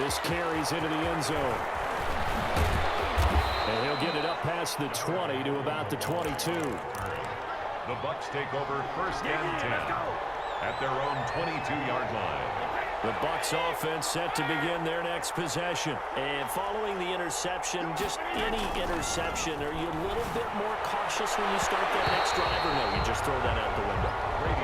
This carries into the end zone. And he'll get it up past the 20 to about the 22. The Bucs take over first and 10 at their own 22-yard line. The Bucs offense set to begin their next possession. And following the interception, just any interception, are you a little bit more cautious when you start that next drive, or no, you just throw that out the window?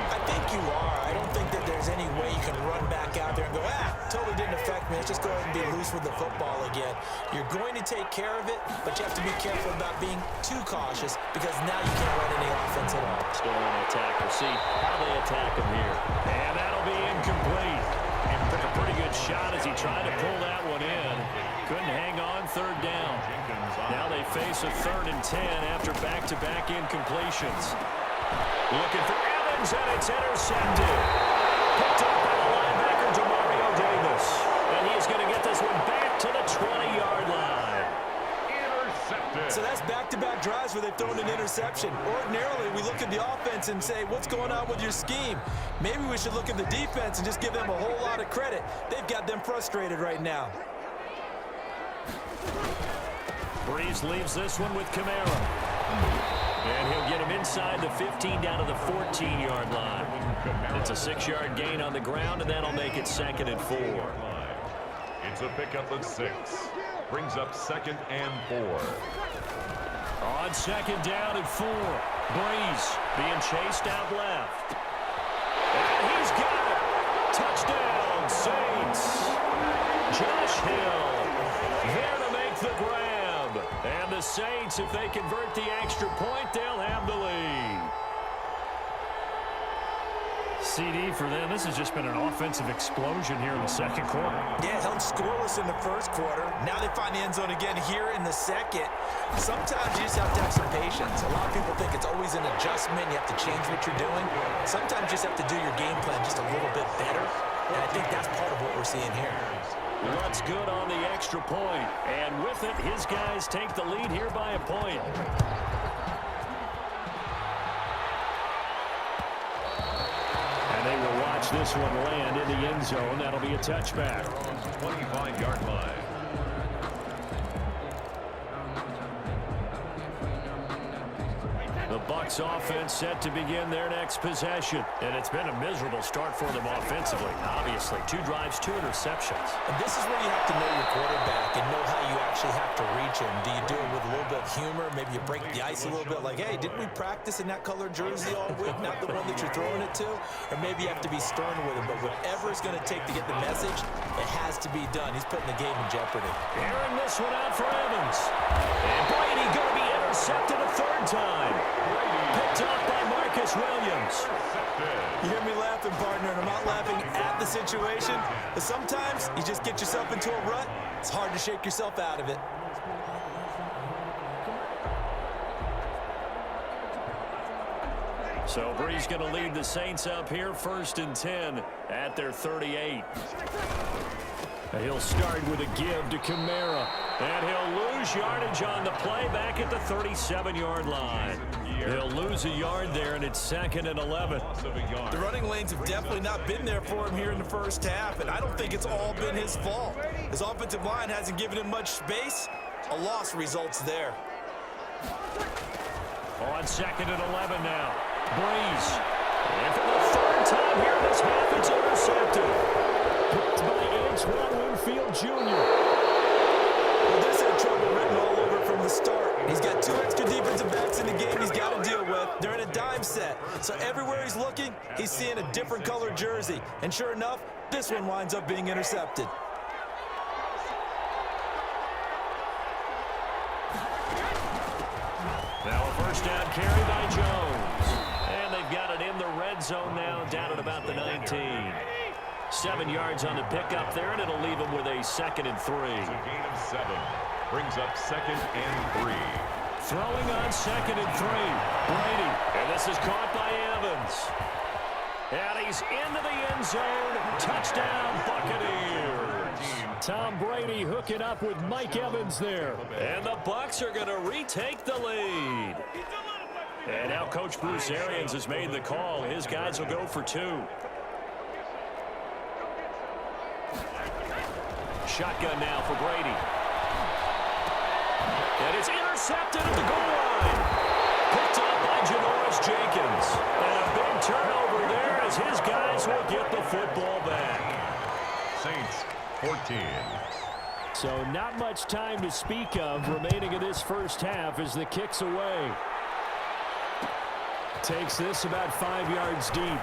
I think you are. I don't think that there's any way you can run back out there and go, totally didn't affect me. Let's just go ahead and be loose with the football again. You're going to take care of it, but you have to be careful about being too cautious because now you can't run any offense at all. Still on the attack. We'll see how they attack him here. And that'll be incomplete. Took a pretty good shot as he tried to pull that one in. Couldn't hang on third down. Now they face a 3rd and 10 after back-to-back incompletions. Looking for Evans, and it's intercepted. Picked up by the linebacker, Demario Davis. And he's going to get this one back to the 20-yard line. So that's back-to-back drives where they've thrown an interception. Ordinarily, we look at the offense and say, what's going on with your scheme? Maybe we should look at the defense and just give them a whole lot of credit. They've got them frustrated right now. Breeze leaves this one with Kamara. And he'll get him inside the 15 down to the 14-yard line. It's a 6-yard gain on the ground, and that'll make it 2nd and 4. It's a pickup of 6. Brings up 2nd and 4. On 2nd down and 4. Breeze being chased out left. And he's got it. Touchdown, Saints. Josh Hill there to make the grab. And the Saints, if they convert the extra point, they'll have the lead. CD for them. This has just been an offensive explosion here in the 2nd quarter. Yeah, held scoreless in the 1st quarter. Now they find the end zone again here in the 2nd. Sometimes you just have to have some patience. A lot of people think it's always an adjustment. You have to change what you're doing. Sometimes you just have to do your game plan just a little bit better. And I think that's part of what we're seeing here. What's good on the extra point. And with it, his guys take the lead here by a point. They will watch this one land in the end zone. That'll be a touchback. 25-yard line. The Bucs offense set to begin their next possession. And it's been a miserable start for them offensively. Obviously, 2 drives, 2 interceptions. And this is where you have to know your quarterback and know how you actually have to reach him. Do you do it with a little bit of humor? Maybe you break the ice a little bit like, hey, didn't we practice in that color jersey all week? Not the one that you're throwing it to? Or maybe you have to be stern with him. But whatever it's going to take to get the message, it has to be done. He's putting the game in jeopardy. Airing this one out for Evans. And Brady going to be intercepted a 3rd time. Picked off by Marcus Williams. You hear me laughing, partner, and I'm not laughing at the situation. But sometimes you just get yourself into a rut. It's hard to shake yourself out of it. So Breeze going to lead the Saints up here 1st and 10 at their 38. He'll start with a give to Kamara. And he'll lose yardage on the play back at the 37-yard line. He'll lose a yard there, and it's 2nd and 11. The running lanes have definitely not been there for him here in the 1st half, and I don't think it's all been his fault. His offensive line hasn't given him much space. A loss results there. On 2nd and 11 now. Breeze. And for the 3rd time here in this half, it's intercepted. Picked by Antoine Winfield Jr. Well, this had trouble written all over from the start. He's got 2 extra defensive backs in the game he's got to deal with. They're in a dime set. So everywhere he's looking, he's seeing a different colored jersey. And sure enough, this one winds up being intercepted. Now a 1st down carry by Jones. And they've got it in the red zone now, down at about the 19. 7 yards on the pickup there, and it'll leave him with a 2nd and 3. It's a gain of 7. Brings up 2nd and 3. Throwing on 2nd and 3. Brady. And this is caught by Evans. And he's into the end zone. Touchdown, Buccaneers. Tom Brady hooking up with Mike Evans there. And the Bucs are going to retake the lead. And now Coach Bruce Arians has made the call. His guys will go for 2. shotgun now for Brady. And it's intercepted at the goal line. Picked up by Janoris Jenkins. And a big turnover there as his guys will get the football back. Saints 14. So not much time to speak of remaining in this first half as the kick's away. Takes this about 5 yards deep.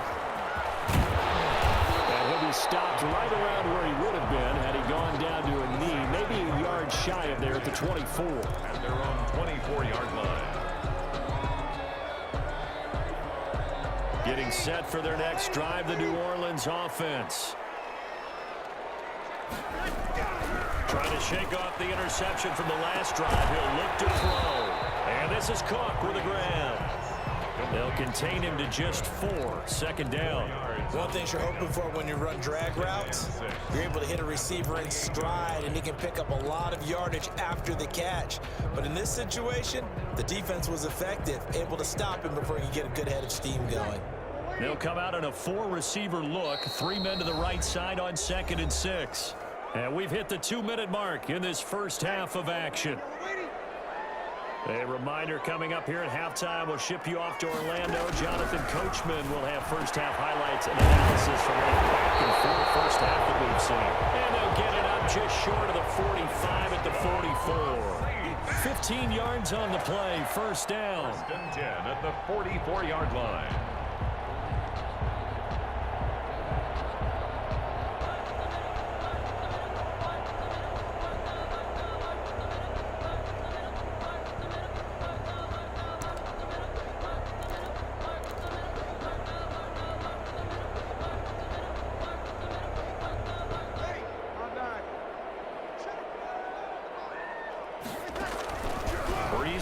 And he'll be stopped right around where he would have been had he gone down to a knee, maybe a yard shy of there at the 24. At their own 24-yard line. Getting set for their next drive, the New Orleans offense. Trying to shake off the interception from the last drive. He'll look to throw. And this is Cook with a grab. They'll contain him to just 4. Second down. One thing you're hoping for when you run drag routes, you're able to hit a receiver in stride, and he can pick up a lot of yardage after the catch. But in this situation, the defense was effective, able to stop him before he could get a good head of steam going. They'll come out in a 4-receiver look. 3 men to the right side on 2nd and 6. And we've hit the 2-minute mark in this first half of action. A reminder coming up here at halftime. We'll ship you off to Orlando. Jonathan Coachman will have first-half highlights and analysis from that back-and-forth first half that we've seen. And they'll get it up just short of the 45 at the 44. 15 yards on the play. First down. First and 10 at the 44-yard line.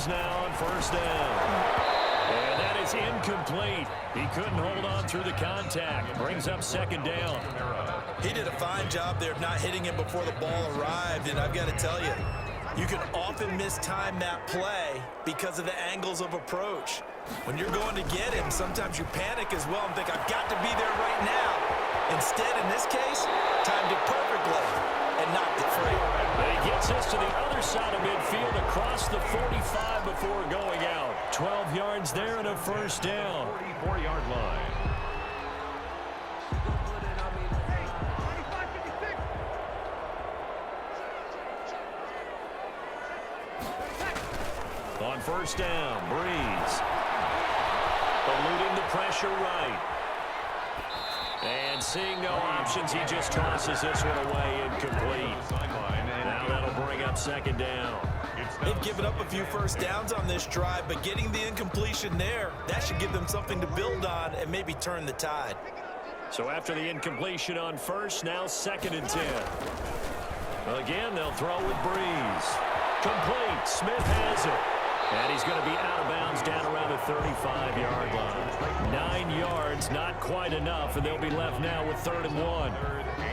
Now on first down. And that is incomplete. He couldn't hold on through the contact. Brings up second down. He did a fine job there of not hitting him before the ball arrived, and I've got to tell you, you can often mistime that play because of the angles of approach. When you're going to get him, sometimes you panic as well and think, I've got to be there right now. Instead, in this case, timed it perfectly and knocked it free. And he gets us to the other side of midfield across the 45 before going out. 12 yards there and a first down. 44-yard line. On first down, Breeze. Eluding the pressure right. And seeing no options, he just tosses this one away incomplete. Now that'll bring up second down. They've given up a few first downs on this drive, but getting the incompletion there, that should give them something to build on and maybe turn the tide. So after the incompletion on first, now 2nd and 10. Again, they'll throw with Breeze. Complete. Smith has it. And he's going to be out of bounds down around the 35-yard line. 9 yards, not quite enough, and they'll be left now with 3rd and 1.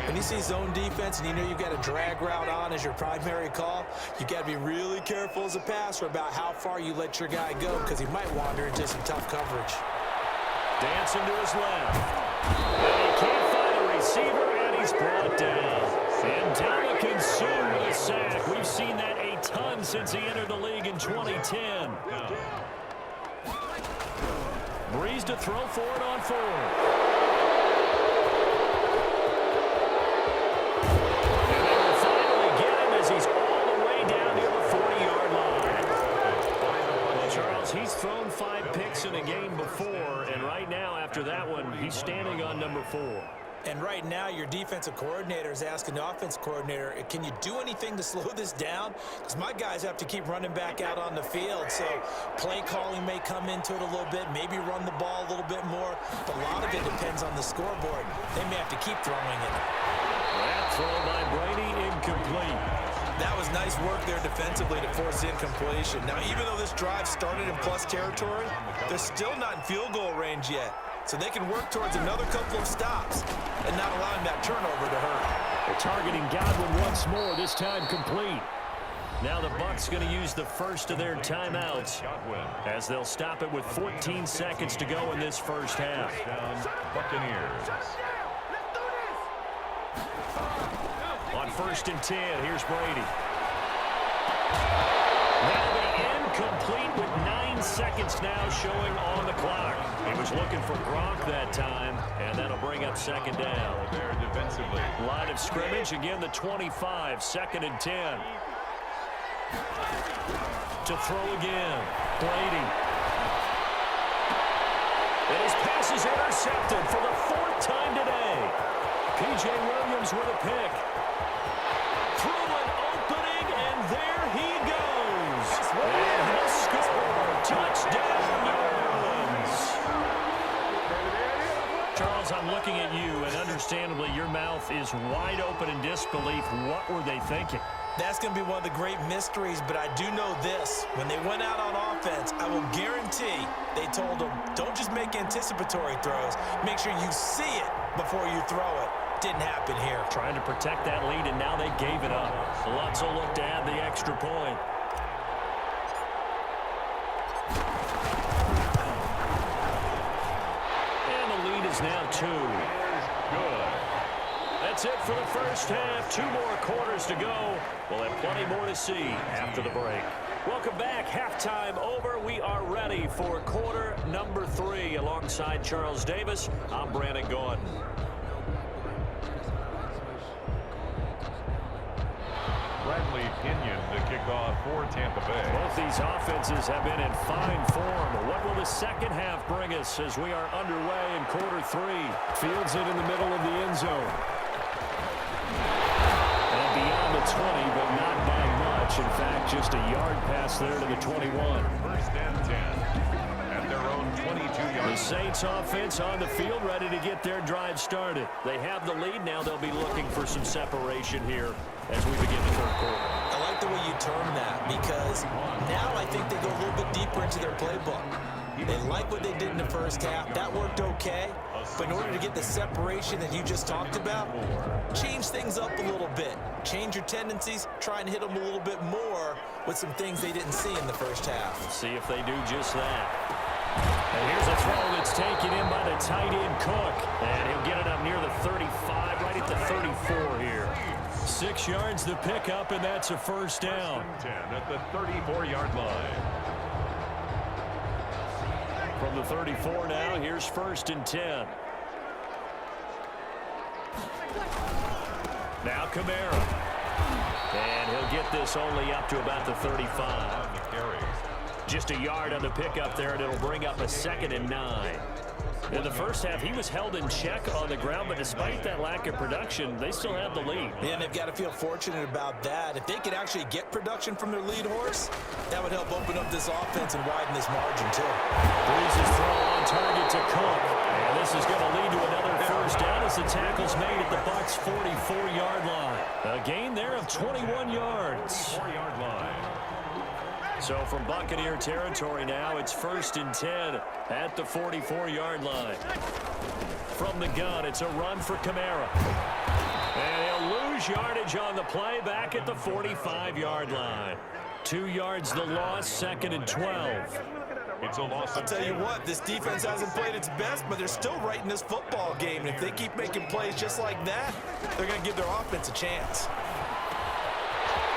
When you see zone defense and you know you've got a drag route on as your primary call, you've got to be really careful as a passer about how far you let your guy go because he might wander into some tough coverage. Dancing to his left. And he can't find a receiver, and he's brought down. And Ndamukong Suh with a sack. We've seen that a ton since he entered the league in 2010. Breeze to throw for it on 4. And they will finally get him as he's all the way down near the 40-yard line. Well, Charles, he's thrown 5 picks in a game before, and right now, after that one, he's standing on number 4. And right now, your defensive coordinator is asking the offense coordinator, can you do anything to slow this down? Because my guys have to keep running back out on the field. So play calling may come into it a little bit, maybe run the ball a little bit more. But a lot of it depends on the scoreboard. They may have to keep throwing it. That throw by Brady incomplete. That was nice work there defensively to force the incompletion. Now, even though this drive started in plus territory, they're still not in field goal range yet. So they can work towards another couple of stops and not allowing that turnover to hurt. They're targeting Godwin once more, this time complete. Now the Bucs going to use the first of their timeouts as they'll stop it with 14 seconds to go in this first half. Buccaneers. On first and 10. Here's Brady. That'll be incomplete with 9 seconds now showing on the clock. He was looking for Gronk that time, and that'll bring up second down. There defensively. Line of scrimmage, again the 25, second and 10. To throw again, Brady. And his pass is intercepted for the 4th time today. P.J. Williams with a pick. Through an opening, and there he goes. And he'll score. Touchdown, New Orleans. Charles, I'm looking at you, and understandably your mouth is wide open in disbelief. What were they thinking? That's going to be one of the great mysteries, but I do know this. When they went out on offense, I will guarantee they told them, don't just make anticipatory throws. Make sure you see it before you throw it. Didn't happen here. Trying to protect that lead, and now they gave it up. Lutz will look to add the extra point. And the lead is now 2. Good. That's it for the first half. 2 more quarters to go. We'll have plenty more to see after the break. Welcome back. Halftime over. We are ready for quarter number 3. Alongside Charles Davis, I'm Brandon Gordon. Bradley Pinion to kick off for Tampa Bay. Both these offenses have been in fine form. What will the second half bring us as we are underway in quarter 3? Fields it in the middle of the end zone. And beyond the 20, but not by much. In fact, just a yard pass there to the 21. First and 10 at their own 22-yard. The Saints offense on the field, ready to get their drive started. They have the lead. Now they'll be looking for some separation here as we begin the third quarter. I like the way you term that, because now I think they go a little bit deeper into their playbook. They like what they did in the first half. That worked okay. But in order to get the separation that you just talked about, change things up a little bit. Change your tendencies. Try and hit them a little bit more with some things they didn't see in the first half. Let's see if they do just that. And here's a throw that's taken in by the tight end Cook. And he'll get it up near the 35, right at the 34 here. 6 yards the pickup, and that's a first down. 10 at the 34-yard line. From the 34 now, here's first and 10. Now Kamara. And he'll get this only up to about the 35. Just a yard on the pickup there, and it'll bring up a second and 9. In the first half, he was held in check on the ground, but despite that lack of production, they still have the lead. Yeah, and they've got to feel fortunate about that. If they could actually get production from their lead horse, that would help open up this offense and widen this margin, too. Breeze's throw on target to Cook. And this is going to lead to another first down as the tackle's made at the Bucs' 44-yard line. A gain there of 21 yards. 4-yard line. So from Buccaneer territory now, it's first and 10 at the 44-yard line. From the gun, it's a run for Kamara. And he'll lose yardage on the play back at the 45-yard line. 2 yards the loss, second and 12. It's a loss. I'll tell you what, this defense hasn't played its best, but they're still right in this football game. And if they keep making plays just like that, they're going to give their offense a chance.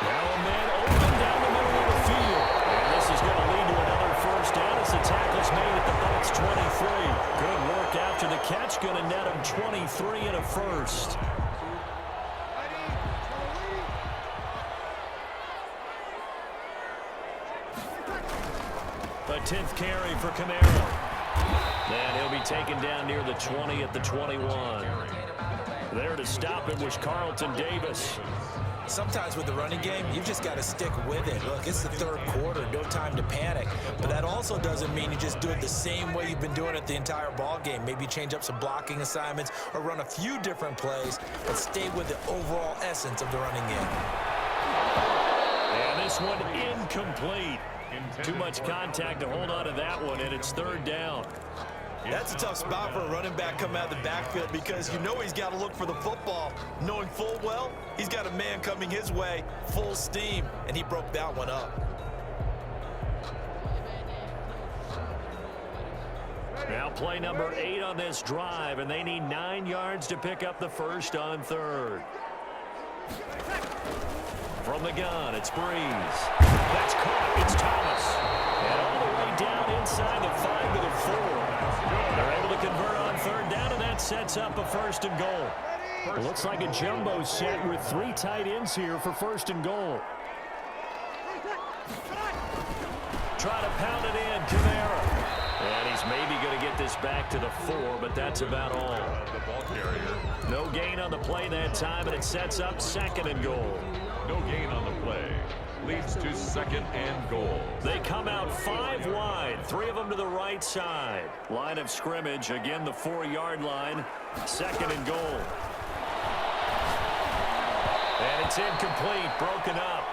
Now a man open down the middle of the field. And this is going to lead to another first down as the tackle's made at the Bucs' 23. Good work after the catch. Going to net him 23 and a first. A 10th carry for Kamara. And he'll be taken down near the 20 at the 21. There to stop it was Carlton Davis. Sometimes with the running game, you've just got to stick with it. Look, it's the third quarter, no time to panic. But that also doesn't mean you just do it the same way you've been doing it the entire ball game. Maybe change up some blocking assignments or run a few different plays, but stay with the overall essence of the running game. And this one incomplete. Too much contact to hold on to that one, and it's third down. That's a tough spot for a running back coming out of the backfield because you know he's got to look for the football, knowing full well he's got a man coming his way, full steam, and he broke that one up. Now play number 8 on this drive, and they need 9 yards to pick up the first on third. From the gun, it's Breeze. That's caught. It's Thomas. And all the way down inside the 5 to the 4. They're able to convert on third down, and that sets up a 1st and goal. It looks like a jumbo set with 3 tight ends here for 1st and goal. Try to pound it in, Kamara. And he's maybe going to get this back to the 4, but that's about all. The ball carrier. No gain on the play that time, and it sets up 2nd and goal. No gain on the play. Leads to 2nd and goal. They come out 5 wide, 3 of them to the right side. Line of scrimmage, again the 4-yard line. 2nd and goal. And it's incomplete, broken up.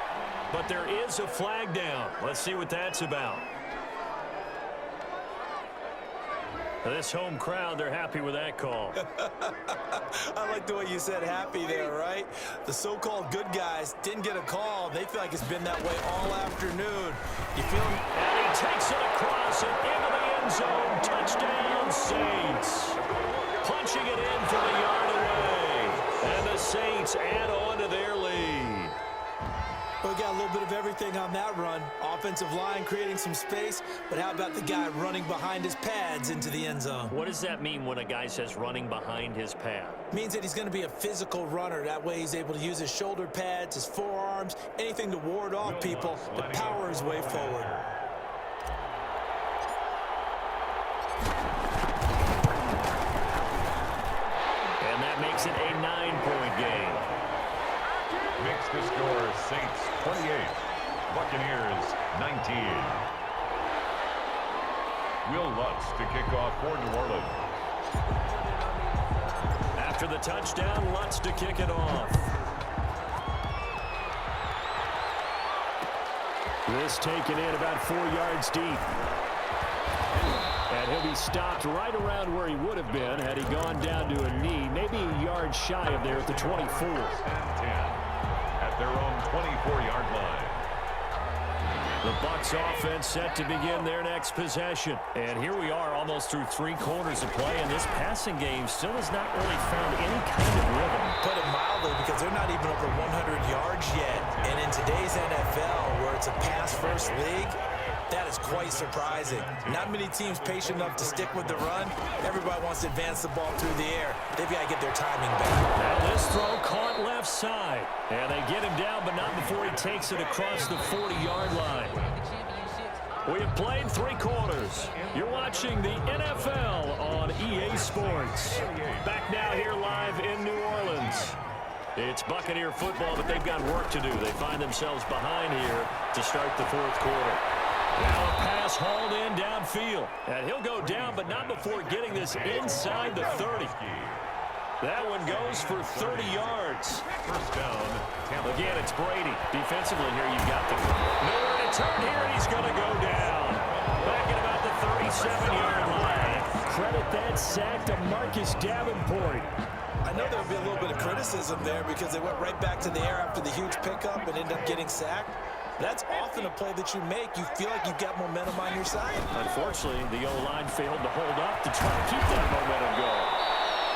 But there is a flag down. Let's see what that's about. This home crowd, they're happy with that call. I like the way you said happy there, right? The so-called good guys didn't get a call. They feel like it's been that way all afternoon. You feel me? And he takes it across and into the end zone. Touchdown, Saints. Punching it in from a yard away. And the Saints add on to their lead. We got a little bit of everything on that run. Offensive line creating some space, but how about the guy running behind his pads into the end zone? What does that mean when a guy says running behind his pad? Means that he's going to be a physical runner. That way he's able to use his shoulder pads, his forearms, anything to ward off people to power his way forward. And that makes it a 9-point game. Makes the score Saints 28, Buccaneers 19. Will Lutz to kick off for New Orleans. After the touchdown, Lutz to kick it off. This taken in about 4 yards deep. And he'll be stopped right around where he would have been had he gone down to a knee, maybe a yard shy of there at the 24. And 10 at their own 24-yard line. The Bucs offense set to begin their next possession. And here we are almost through 3 quarters of play, and this passing game still has not really found any kind of rhythm. Put it mildly, because they're not even over 100 yards yet. And in today's NFL, where it's a pass-first league, that is quite surprising. Not many teams patient enough to stick with the run. Everybody wants to advance the ball through the air. They've got to get their timing back. Now this throw caught left side. And they get him down, but not before he takes it across the 40-yard line. We have played 3 quarters. You're watching the NFL on EA Sports. Back now here live in New Orleans. It's Buccaneer football, but they've got work to do. They find themselves behind here to start the 4th quarter. Now a pass hauled in downfield. And he'll go down, but not before getting this inside the 30. That one goes for 30 yards. First down. Again, it's Brady. Defensively here, you've got the nowhere to turn here, and he's going to go down. Back at about the 37-yard line. Credit that sack to Marcus Davenport. I know there'll be a little bit of criticism there because they went right back to the air after the huge pickup and ended up getting sacked. That's often a play that you make. You feel like you've got momentum on your side. Unfortunately, the O-line failed to hold up to try to keep that momentum going.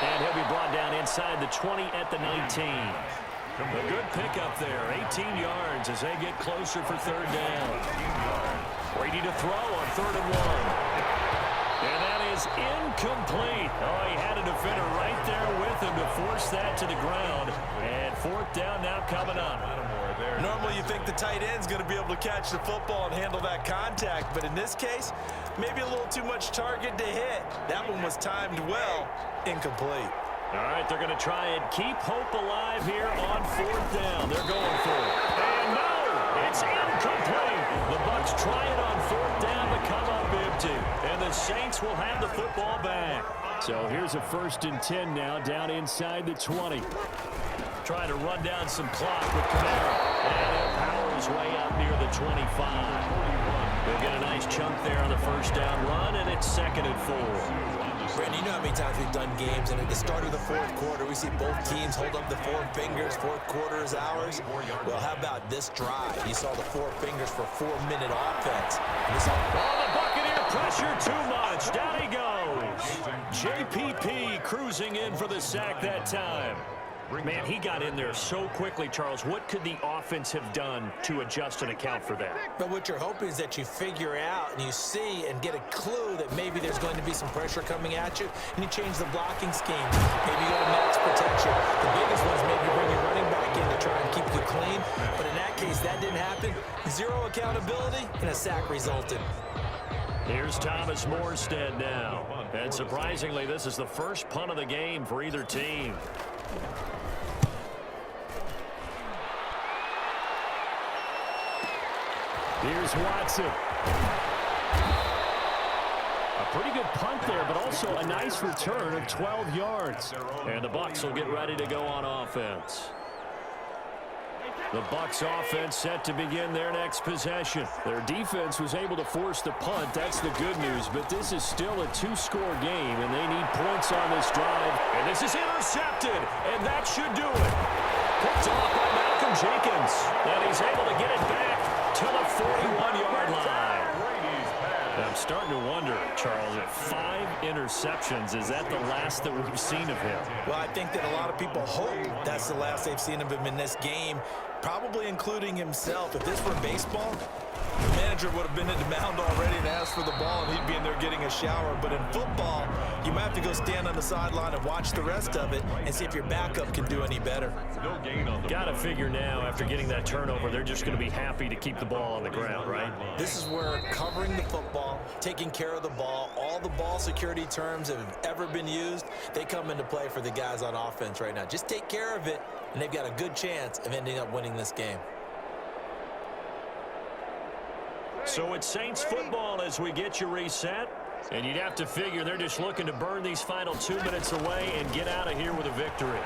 And he'll be brought down inside the 20 at the 19. A good pickup there, 18 yards as they get closer for 3rd down. Brady to throw on 3rd and 1. And that is incomplete. Oh, he had a defender right there with him to force that to the ground. And 4th down now coming up. Normally you think the tight end's going to be able to catch the football and handle that contact, but in this case, maybe a little too much target to hit. That one was timed well, incomplete. All right, they're going to try and keep hope alive here on 4th down. They're going for it. And no, it's incomplete. The Bucs try it on 4th down to come up empty. And the Saints will have the football back. So here's a 1st and 10 now down inside the 20. Trying to run down some clock with Kamara. And he'll power his way up near the 25. They'll get a nice chunk there on the 1st down run, and it's 2nd and 4. Brandon, you know how many times we've done games, and at the start of the 4th quarter, we see both teams hold up the 4 fingers. 4th quarter is ours. Well, how about this drive? You saw the 4 fingers for 4-minute offense. The Buccaneer pressure too much. Down he goes. JPP cruising in for the sack that time. Man, he got in there so quickly, Charles. What could the offense have done to adjust and account for that? But what you're hoping is that you figure out and you see and get a clue that maybe there's going to be some pressure coming at you, and you change the blocking scheme. Maybe you go to max protection. The biggest one is maybe bring your running back in to try and keep you clean. But in that case, that didn't happen. Zero accountability, and a sack resulted. Here's Thomas Morstead now. And surprisingly, this is the first punt of the game for either team. Here's Watson. A pretty good punt there, but also a nice return of 12 yards. And the Bucs will get ready to go on offense. The Bucs offense set to begin their next possession. Their defense was able to force the punt. That's the good news, but this is still a two-score game, and they need points on this drive. And this is intercepted, and that should do it. Picked off by Malcolm Jenkins, and he's able to get it back to the 41-yard line. I'm starting to wonder, Charles, if 5 interceptions, is that the last that we've seen of him? Well, I think that a lot of people hope that's the last they've seen of him in this game, probably including himself. If this were baseball, the manager would have been in the mound already and asked for the ball, and he'd be in there getting a shower. But in football, you might have to go stand on the sideline and watch the rest of it and see if your backup can do any better. No gain on the Got to figure now, after getting that turnover, they're just going to be happy to keep the ball on the ground, right? This is where covering the football, taking care of the ball, all the ball security terms that have ever been used, they come into play for the guys on offense right now. Just take care of it, and they've got a good chance of ending up winning this game. So it's Saints football as we get you reset. And you'd have to figure they're just looking to burn these final 2 minutes away and get out of here with a victory.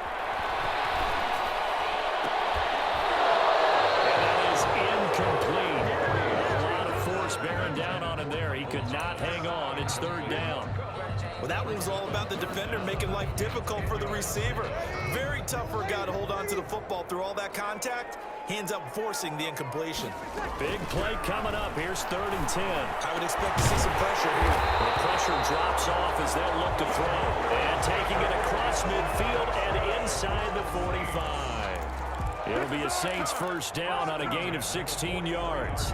And that is incomplete. A lot of force bearing down on him there. He could not hang on. It's third down. Well, that one was all about the defender making life difficult for the receiver. Very tough for a guy to hold on to the football through all that contact. He ends up forcing the incompletion. Big play coming up. Here's 3rd and 10. I would expect to see some pressure here. The pressure drops off as they look to throw. And taking it across midfield and inside the 45. It'll be a Saints first down on a gain of 16 yards.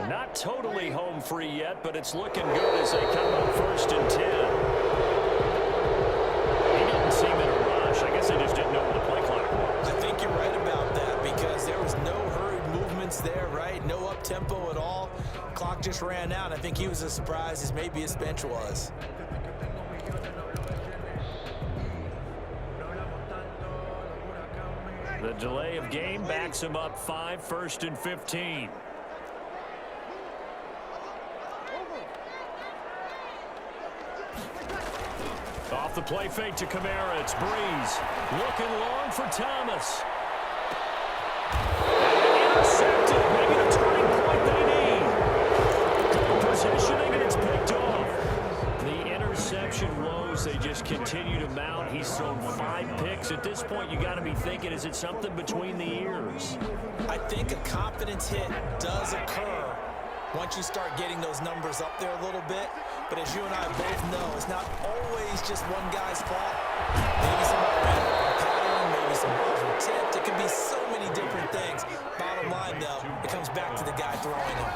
Not totally home free yet, but it's looking good as they come up 1st and 10. He didn't seem in a rush. I guess they just didn't know what the play clock was. I think you're right about that because there was no hurried movements there, right? No up-tempo at all. Clock just ran out. I think he was as surprised as maybe his bench was. The delay of game backs him up 5, 1st and 15. Off the play fake to Kamara. It's Breeze. Looking long for Thomas. Intercepted. Maybe the turning point they need. Good positioning, and it's picked off. The interception woes, they just continue to mount. He's thrown 5 picks. At this point, you got to be thinking, is it something between the ears? I think a confidence hit does occur once you start getting those numbers up there a little bit. But as you and I both know, it's not always just one guy's fault. Maybe somebody ran a wrong pattern, maybe some balls were tipped. It could be so many different things. Bottom line, though, it comes back to the guy throwing them.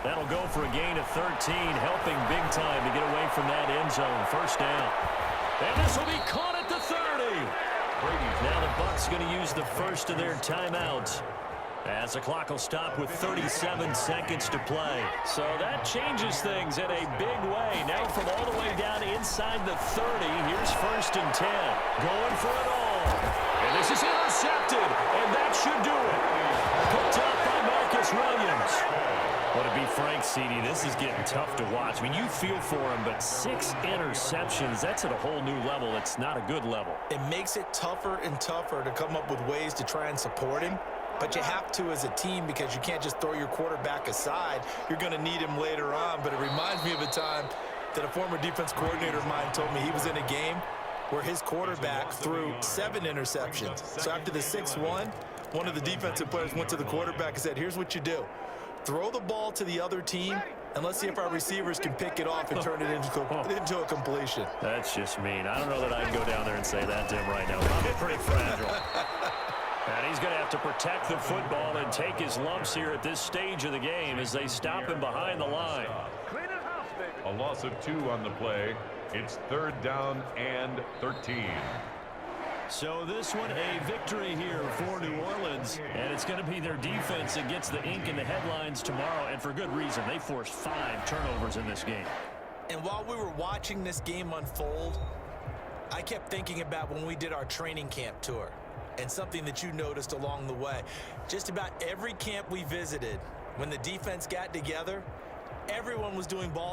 That'll go for a gain of 13, helping big time to get away from that end zone. First down. And this will be caught at the 30. Now the Bucs going to use the first of their timeouts, as the clock will stop with 37 seconds to play. So that changes things in a big way. Now from all the way down inside the 30, here's 1st and 10. Going for it all. And this is intercepted, and that should do it. Picked up by Marcus Williams. Well, to be frank, CD, this is getting tough to watch. I mean, you feel for him, but 6 interceptions, that's at a whole new level. It's not a good level. It makes it tougher and tougher to come up with ways to try and support him. But you have to as a team because you can't just throw your quarterback aside. You're going to need him later on. But it reminds me of a time that a former defense coordinator of mine told me he was in a game where his quarterback threw 7 interceptions. So after the 6-1, one of the defensive players went to the quarterback and said, here's what you do. Throw the ball to the other team, and let's see if our receivers can pick it off and turn it into a completion. That's just mean. I don't know that I can go down there and say that to him right now. Probably pretty fragile. And he's going to have to protect the football and take his lumps here at this stage of the game as they stop him behind the line. A loss of 2 on the play. It's 3rd down and 13. So this one a victory here for New Orleans, and it's going to be their defense that gets the ink in the headlines tomorrow, and for good reason. They forced 5 turnovers in this game. And while we were watching this game unfold, I kept thinking about when we did our training camp tour and something that you noticed along the way. Just about every camp we visited, when the defense got together, everyone was doing ball